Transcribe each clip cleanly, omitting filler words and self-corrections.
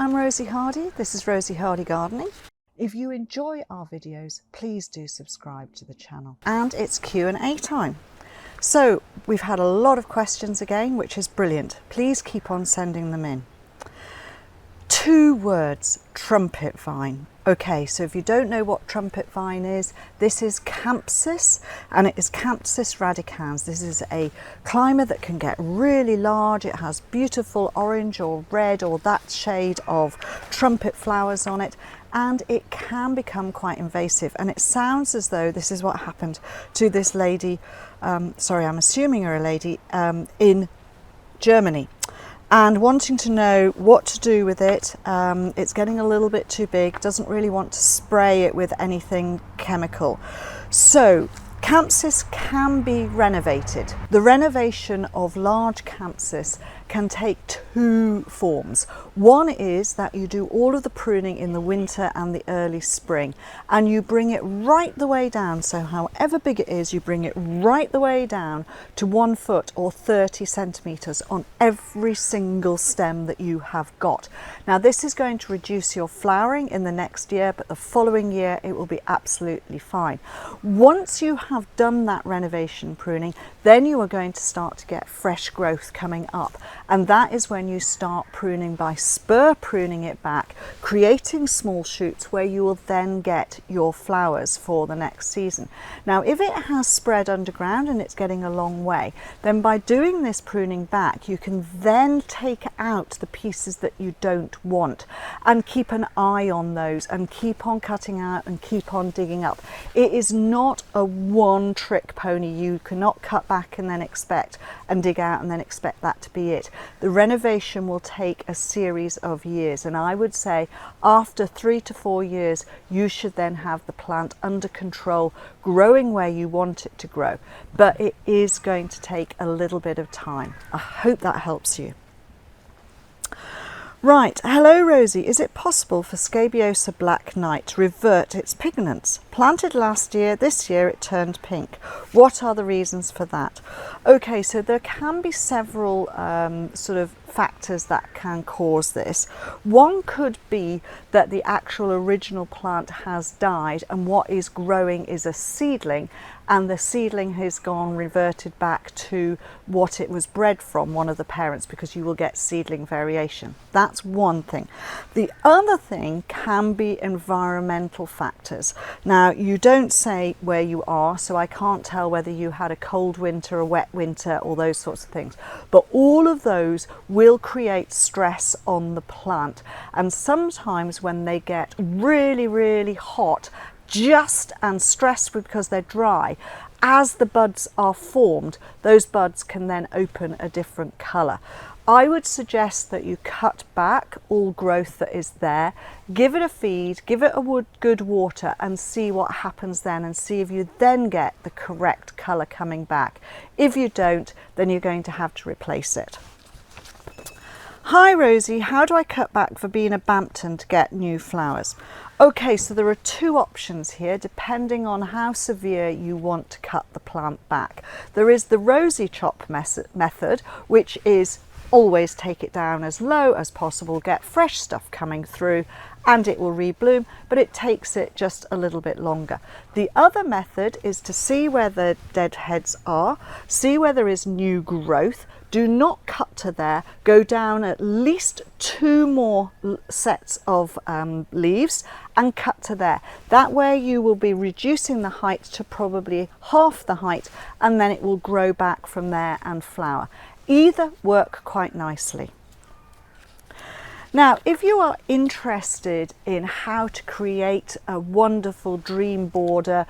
I'm Rosie Hardy. This is Rosie Hardy Gardening. If you enjoy our videos, please do subscribe to the channel. And it's Q&A time. So we've had a lot of questions again, which is brilliant. Please keep on sending them in. 2 words, trumpet vine. Okay, so if you don't know what trumpet vine is, this is Campsis, and it is Campsis radicans. This is a climber that can get really large. It has beautiful orange or red or that shade of trumpet flowers on it, and it can become quite invasive. And it sounds as though this is what happened to this lady, sorry, I'm assuming you're a lady, in Germany. And wanting to know what to do with it. It's getting a little bit too big, doesn't really want to spray it with anything chemical. So Campsis can be renovated. The renovation of large Campsis can take 2 forms. One is that you do all of the pruning in the winter and the early spring, and you bring it right the way down. So however big it is, you bring it right the way down to 1 foot or 30 centimeters on every single stem that you have got. Now this is going to reduce your flowering in the next year, but the following year it will be absolutely fine. Once you have done that renovation pruning, then you are going to start to get fresh growth coming up. And that is when you start pruning by spur pruning it back, creating small shoots where you will then get your flowers for the next season. Now, if it has spread underground and it's getting a long way, then by doing this pruning back, you can then take out the pieces that you don't want and keep an eye on those and keep on cutting out and keep on digging up. It is not a one-trick pony. You cannot cut back and then expect and dig out and then expect that to be it. The renovation will take a series of years, and I would say after 3 to 4 years you should then have the plant under control, growing where you want it to grow, but it is going to take a little bit of time. I hope that helps you. Right, hello Rosie, is it possible for Scabiosa Black Knight to revert its pigments? Planted last year, this year it turned pink. What are the reasons for that? Okay, so there can be several sort of factors that can cause this. One could be that the actual original plant has died and what is growing is a seedling, and the seedling has gone reverted back to what it was bred from, one of the parents, because you will get seedling variation. That's one thing. The other thing can be environmental factors. Now, you don't say where you are, so I can't tell whether you had a cold winter, a wet winter, or those sorts of things. But all of those will create stress on the plant. And sometimes when they get really, really hot, just and stressed because they're dry, as the buds are formed, those buds can then open a different colour. I would suggest that you cut back all growth that is there, give it a feed, give it a good water and see what happens then, and see if you then get the correct colour coming back. If you don't, then you're going to have to replace it. Hi Rosie, how do I cut back verbena Bampton to get new flowers? Okay, so there are 2 options here depending on how severe you want to cut the plant back. There is the Rosy chop method, which is always take it down as low as possible, get fresh stuff coming through, and it will rebloom, but it takes it just a little bit longer. The other method is to see where the deadheads are, see where there is new growth. Do not cut to there, go down at least 2 more sets of leaves and cut to there. That way you will be reducing the height to probably half the height, and then it will grow back from there and flower. Either work quite nicely. Now, if you are interested in how to create a wonderful dream border,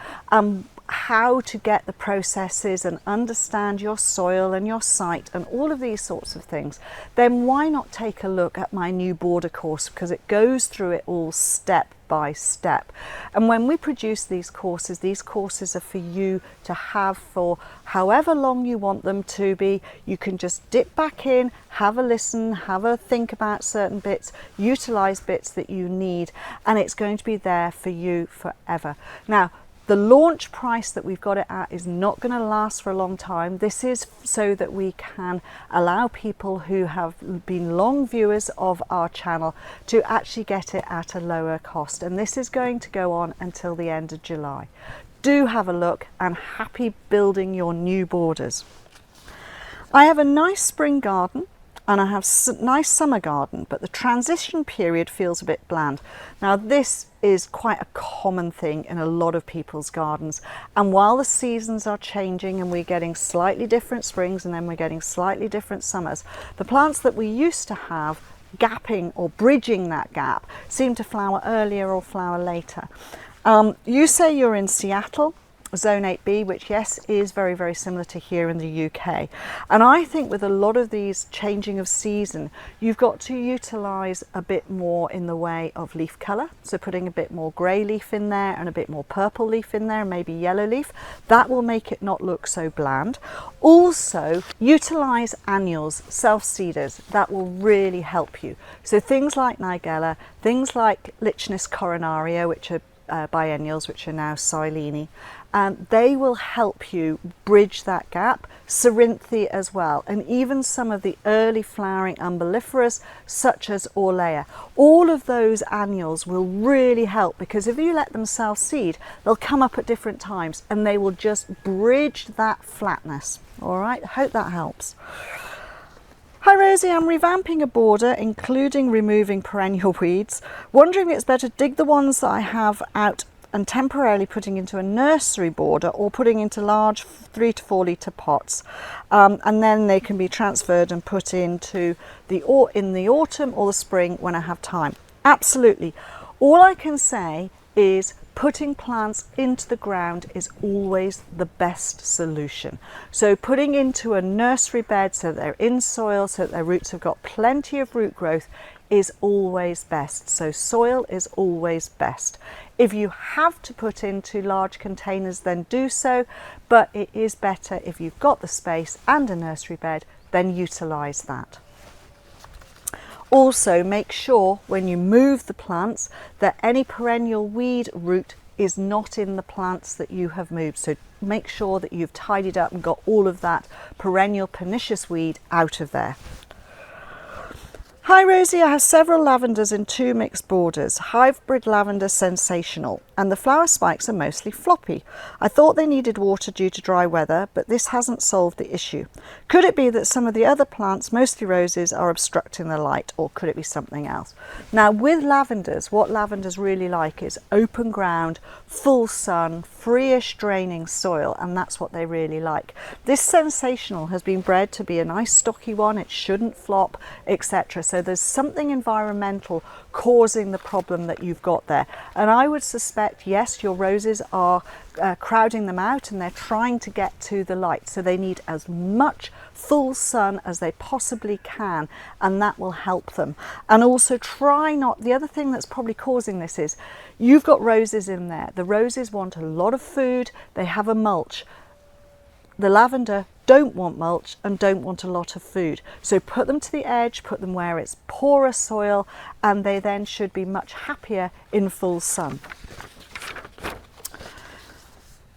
how to get the processes and understand your soil and your site and all of these sorts of things, then why not take a look at my new border course, because it goes through it all step by step. And when we produce these courses are for you to have for however long you want them to be. You can just dip back in, have a listen, have a think about certain bits, utilize bits that you need, and it's going to be there for you forever. Now, The launch price that we've got it at is not going to last for a long time. This is so that we can allow people who have been long viewers of our channel to actually get it at a lower cost. And this is going to go on until the end of July. Do have a look, and happy building your new borders. I have a nice spring garden and I have a nice summer garden, but the transition period feels a bit bland. Now this is quite a common thing in a lot of people's gardens, and while the seasons are changing and we're getting slightly different springs and then we're getting slightly different summers, the plants that we used to have gapping or bridging that gap seem to flower earlier or flower later. You say you're in Seattle, Zone 8B, which yes is very, very similar to here in the UK, and I think with a lot of these changing of season, you've got to utilise a bit more in the way of leaf colour, so putting a bit more grey leaf in there and a bit more purple leaf in there and maybe yellow leaf. That will make it not look so bland. Also utilise annuals, self-seeders. That will really help you. So things like Nigella, things like Lichnus coronaria, which are biennials, which are now Silene, they will help you bridge that gap. Cerinthe as well, and even some of the early flowering umbelliferas such as Orlea. All of those annuals will really help, because if you let them self-seed, they'll come up at different times and they will just bridge that flatness. All right, I hope that helps. Hi Rosie, I'm revamping a border, including removing perennial weeds. Wondering if it's better to dig the ones that I have out and temporarily putting into a nursery border, or putting into large 3 to 4 litre pots, and then they can be transferred and put into in the autumn or the spring when I have time. Absolutely. All I can say is putting plants into the ground is always the best solution. So putting into a nursery bed so they're in soil, so that their roots have got plenty of root growth, is always best. So soil is always best. If you have to put into large containers, then do so, but it is better if you've got the space and a nursery bed, then utilise that. Also make sure when you move the plants that any perennial weed root is not in the plants that you have moved. So make sure that you've tidied up and got all of that perennial pernicious weed out of there. Hi Rosie, I have several lavenders in 2 mixed borders. Hybrid lavender sensational, and the flower spikes are mostly floppy. I thought they needed water due to dry weather, but this hasn't solved the issue. Could it be that some of the other plants, mostly roses, are obstructing the light, or could it be something else? Now with lavenders, what lavenders really like is open ground, full sun, free-ish draining soil, and that's what they really like. This sensational has been bred to be a nice stocky one, it shouldn't flop, etc. So there's something environmental causing the problem that you've got there. And I would suspect, yes, your roses are crowding them out and they're trying to get to the light. So they need as much full sun as they possibly can, and that will help them. And also try not, the other thing that's probably causing this is you've got roses in there. The roses want a lot of food, they have a mulch. The lavender don't want mulch and don't want a lot of food. So put them to the edge, put them where it's poorer soil, and they then should be much happier in full sun.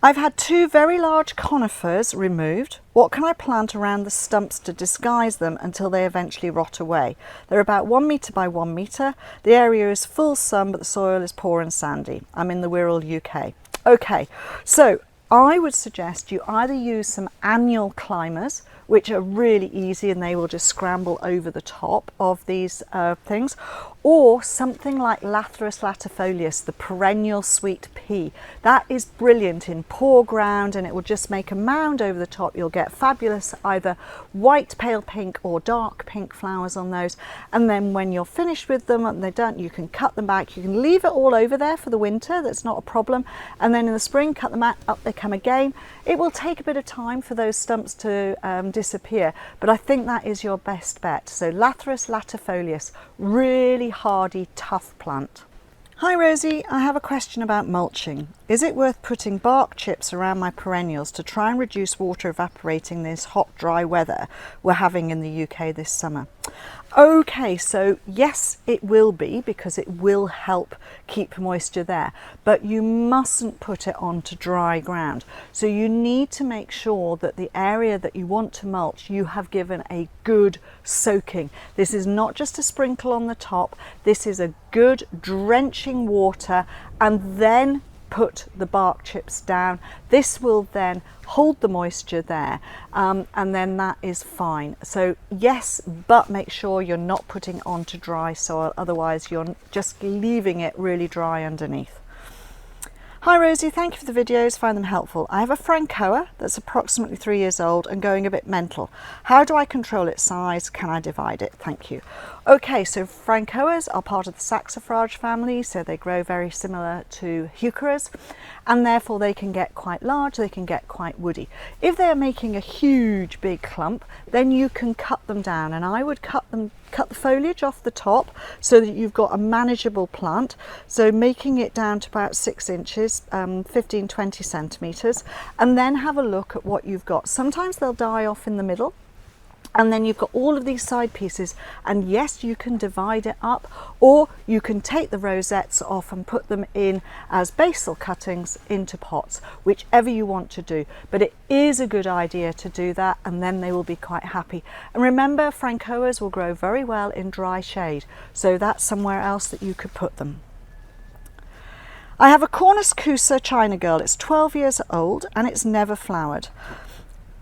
I've had 2 very large conifers removed. What can I plant around the stumps to disguise them until they eventually rot away? They're about 1 metre by 1 metre. The area is full sun, but the soil is poor and sandy. I'm in the Wirral, UK. Okay, so I would suggest you either use some annual climbers, which are really easy and they will just scramble over the top of these things, or something like Lathyrus latifolius, the perennial sweet pea. That is brilliant in poor ground and it will just make a mound over the top. You'll get fabulous either white, pale pink or dark pink flowers on those, and then when you're finished with them and they're done, you can cut them back. You can leave it all over there for the winter, that's not a problem, and then in the spring cut them out, up they come again. It will take a bit of time for those stumps to disappear, but I think that is your best bet. So Lathyrus latifolius, really hardy, tough plant. Hi Rosie, I have a question about mulching. Is it worth putting bark chips around my perennials to try and reduce water evaporating this hot, dry weather we're having in the UK this summer? Okay, so yes, it will be, because it will help keep moisture there, but you mustn't put it onto dry ground. So you need to make sure that the area that you want to mulch, you have given a good soaking. This is not just a sprinkle on the top, this is a good drenching water, and then put the bark chips down. This will then hold the moisture there, and then that is fine. So yes, but make sure you're not putting it onto dry soil, otherwise you're just leaving it really dry underneath. Hi Rosie, thank you for the videos, find them helpful. I have a francoa that's approximately 3 years old and going a bit mental. How do I control its size? Can I divide it? Thank you. Okay, so francoas are part of the saxifrage family, so they grow very similar to heucheras, and therefore they can get quite large, they can get quite woody. If they're making a huge big clump, then you can cut them down, and I would cut the foliage off the top so that you've got a manageable plant, so making it down to about 6 inches, 15-20 centimeters, and then have a look at what you've got. Sometimes they'll die off in the middle, and then you've got all of these side pieces, and yes, you can divide it up, or you can take the rosettes off and put them in as basil cuttings into pots, whichever you want to do. But it is a good idea to do that, and then they will be quite happy. And remember, francoas will grow very well in dry shade, so that's somewhere else that you could put them. I have a cornus China girl. It's 12 years old and it's never flowered,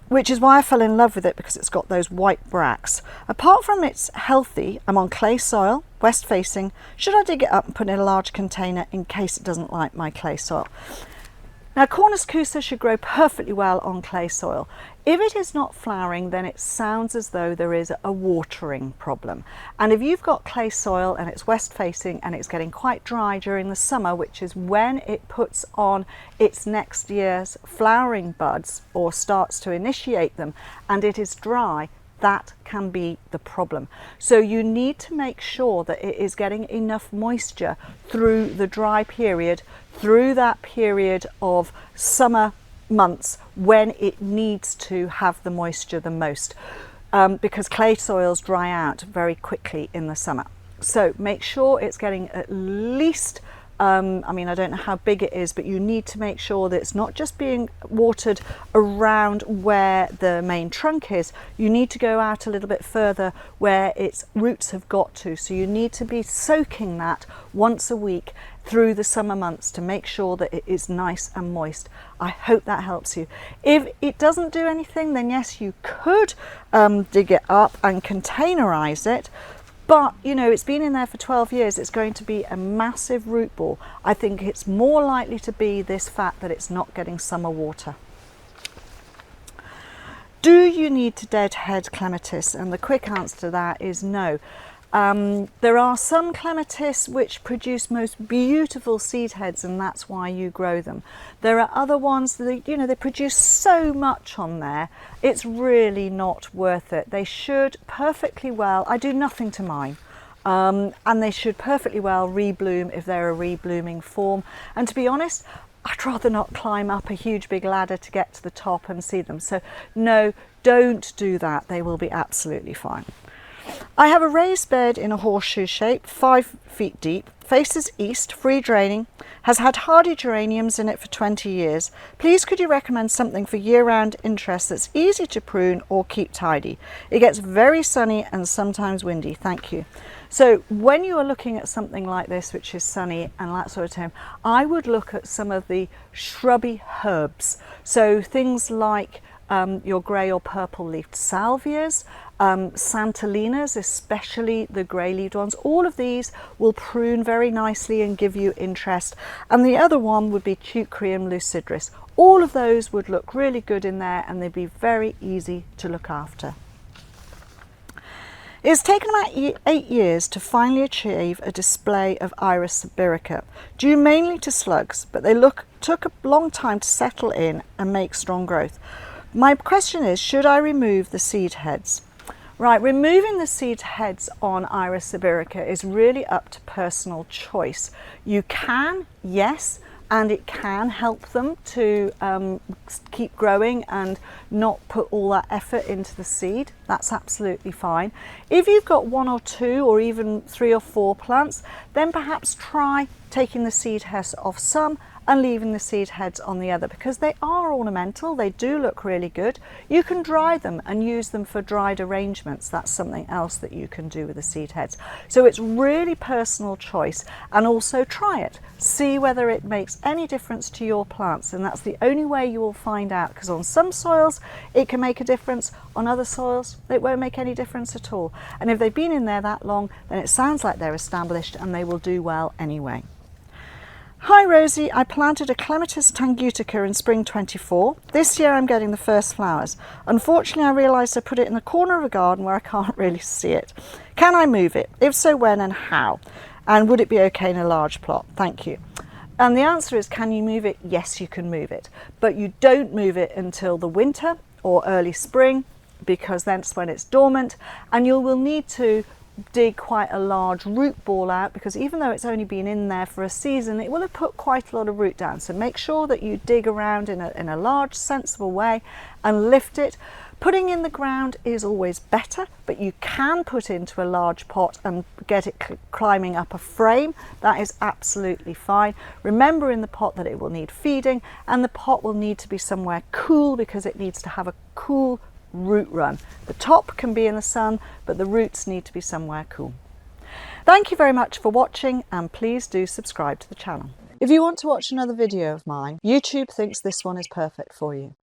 which is why I fell in love with it, because it's got those white bracts. Apart from it's healthy, I'm on clay soil, west facing. Should I dig it up and put it in a large container in case it doesn't like my clay soil? Now, cornus should grow perfectly well on clay soil. If it is not flowering, then it sounds as though there is a watering problem. And if you've got clay soil and it's west facing and it's getting quite dry during the summer, which is when it puts on its next year's flowering buds or starts to initiate them, and it is dry, that can be the problem. So you need to make sure that it is getting enough moisture through the dry period, through that period of summer months when it needs to have the moisture the most, because clay soils dry out very quickly in the summer. So make sure it's getting at least I mean, I don't know how big it is, but you need to make sure that it's not just being watered around where the main trunk is. You need to go out a little bit further where its roots have got to. So you need to be soaking that once a week through the summer months to make sure that it is nice and moist. I hope that helps you. If it doesn't do anything, then yes, you could dig it up and containerize it. But, you know, it's been in there for 12 years. It's going to be a massive root ball. I think it's more likely to be this fact that it's not getting summer water. Do you need to deadhead clematis? And the quick answer to that is no. There are some clematis which produce most beautiful seed heads, and that's why you grow them. There are other ones that, you know, they produce so much on there, it's really not worth it. They should perfectly well, I do nothing to mine, and they should perfectly well rebloom if they're a reblooming form. And to be honest, I'd rather not climb up a huge big ladder to get to the top and see them. So no, don't do that. They will be absolutely fine. I have a raised bed in a horseshoe shape, 5 feet deep, faces east, free draining, has had hardy geraniums in it for 20 years. Please could you recommend something for year-round interest that's easy to prune or keep tidy? It gets very sunny and sometimes windy, thank you. So when you are looking at something like this, which is sunny and that sort of time, I would look at some of the shrubby herbs. So things like your grey or purple leafed salvias, Santalinas, especially the grey leaved ones. All of these will prune very nicely and give you interest. And the other one would be Teucrium lucidris. All of those would look really good in there, and they'd be very easy to look after. It's taken about 8 years to finally achieve a display of Iris sibirica, due mainly to slugs, but they took a long time to settle in and make strong growth. My question is, should I remove the seed heads? Right, removing the seed heads on Iris sibirica is really up to personal choice. You can, yes, and it can help them to keep growing and not put all that effort into the seed. That's absolutely fine. If you've got 1 or 2 or even 3 or 4 plants, then perhaps try taking the seed heads off some and leaving the seed heads on the other, because they are ornamental, they do look really good. You can dry them and use them for dried arrangements. That's something else that you can do with the seed heads. So it's really personal choice, and also try it. See whether it makes any difference to your plants, and that's the only way you will find out, because on some soils it can make a difference, on other soils it won't make any difference at all. And if they've been in there that long, then it sounds like they're established and they will do well anyway. Hi Rosie, I planted a Clematis tangutica in spring 24. This year I'm getting the first flowers. Unfortunately, I realised I put it in the corner of a garden where I can't really see it. Can I move it? If so, when and how? And would it be okay in a large plot? Thank you. And the answer is, can you move it? Yes, you can move it. But you don't move it until the winter or early spring, because that's when it's dormant, and you will need to dig quite a large root ball out, because even though it's only been in there for a season, it will have put quite a lot of root down. So make sure that you dig around in a large sensible way and lift it. Putting in the ground is always better, but you can put into a large pot and get it climbing up a frame. That is absolutely fine. Remember in the pot that it will need feeding, and the pot will need to be somewhere cool, because it needs to have a cool root run. The top can be in the sun, but the roots need to be somewhere cool. Thank you very much for watching, and please do subscribe to the channel. If you want to watch another video of mine, YouTube thinks this one is perfect for you.